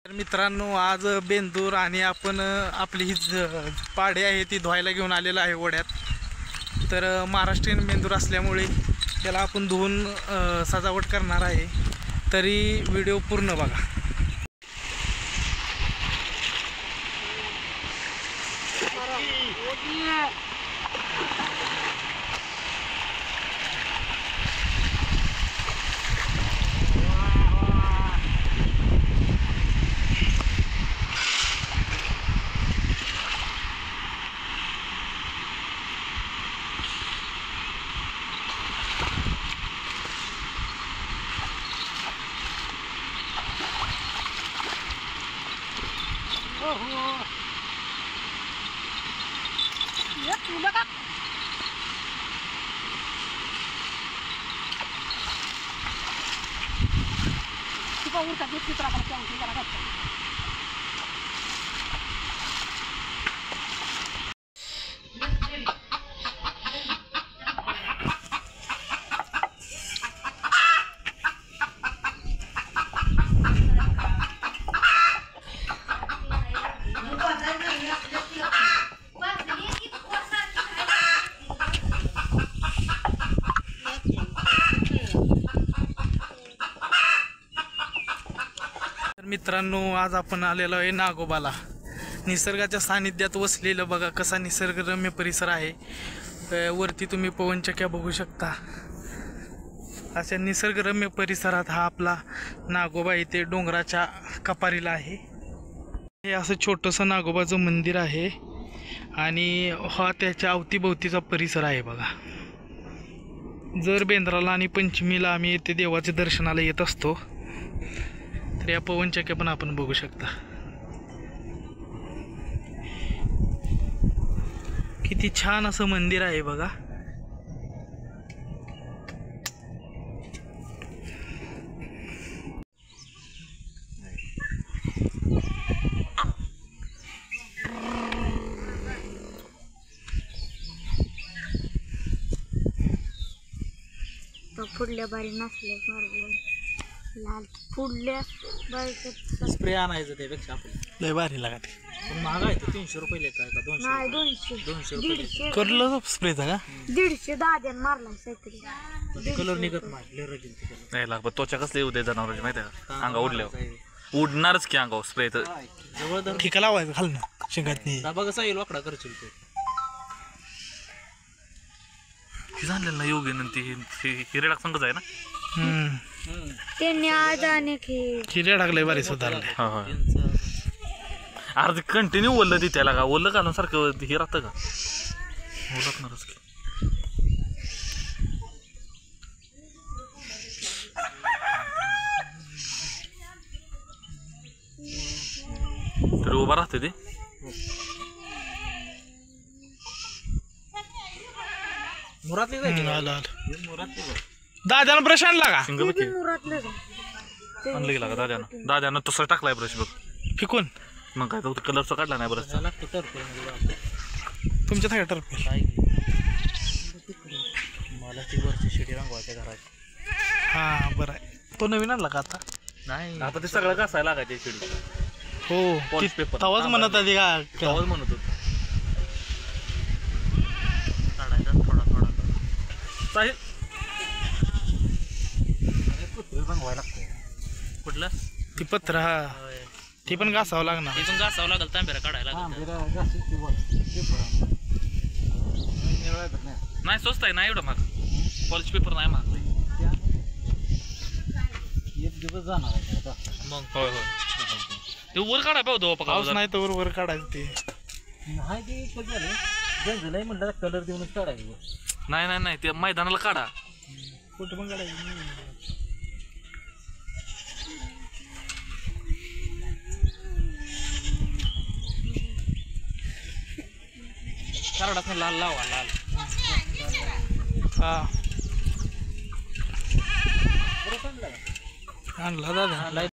तर मित्रांनो, आज बेंदूर आणि आपण आपली ही पाडे आहे ती धुवायला घेऊन आलेला आहे ओढ्यात। तर महाराष्ट्रीयन बेंदूर असल्यामुळे त्याला आपण धुवून सजावट करणार आहे। तरी व्हिडिओ पूर्ण बघा। मित्रांनो, आज आपण आलेलो आहे नागोबाला। निसर्गाच्या सानिध्यात वसलेलं बघा कसा निसर्गरम्य परिसर आहे। वरती तुम्ही पवनचक्क्या बघू शकता। अशा निसर्गरम्य परिसरात हा आपला नागोबा इथे डोंगराच्या कपारीला आहे। हे असं छोटंसं नागोबाचं मंदिर आहे आणि हा त्याच्या अवतीभोवतीचा परिसर आहे बघा। जर बेंद्राला आणि पंचमीला आम्ही इथे देवाच्या दर्शनाला येत असतो। तर या पवनचक्क्या पण आपण बघू शकता। किती छान असं मंदिर आहे बघा। फुडल्या बारी नसल्या लाल फुडल्या बारीचं स्प्रे आणायचं त्यापेक्षा आपण लय भारी लागत पण महाग आहे ते 300 रुपये लेखा आहे का 200 नाही 200 200 रुपये 150 करलं स्प्रेचा का 150 दाद्यान मारला सायकल कलर निघत नाही लय रगील ते नाही लागत त्वचा कसले उद्या जनावरांची माहिती आहे का? अंगा उडल्यावर उडणारच की अंगावर स्प्रे तर जवळ धर ठिका लावायचं खालनं शिंगात नाही। दाबा कसा येईल वाकडा करशील ते झालेलं ना योगी नंतर हिरेडाक संघच आहे ना। त्यांनी आज आणि हिऱ्या टाकलंय भारी सुधारलंय। अर्ध कंटिन्यू ओललं ती त्याला का ओलं घालून सारखं हे राहतं का ओलतणारच की। तर उभा राहते ते मुरातली जायची आलं आलं। मुरातली दादानं ब्रश आणला का शिंग बघ की. मुरातलं आणलं गेला का दाद्यानं तसं टाकलाय ब्रश बघ फिकून मग काय तो कलरचा काढला नाही ब्रशचा लागतो तर तुमच्या थाय टर्फ मला ती वरची शिडी रंगवायच्या घराची। हा बरं आहे। तो नवीन आणला का आता? नाही आता ते सगळं घासायला लागायचे शिडी हो Polish paper. तवाच म्हणत आधी का तेव्हाच म्हणत होतो काढायचा थोडा थोडा साहिल रंगवायला लागतो कुठलं ती पत्र हा ती पण घासावं लागणार। ते पण घासावं लागेल तांबेरा काढायला नाही स्वस्त आहे नाही एवढं महाग पॉलिश पेपर नाही महाग एक दिवस जाणार आहे आता मग होय होय ते वर काढा पाहतो पाऊस नाही तर वर काढायचं ते नाही ते कसं झालं गंजलंय म्हणलं कलर देऊनच काढायचं नाही नाही नाही ते मैदानाला काढा कुठं पण काढायचं। करडाच लाल लावा लाल हा आणला दादा।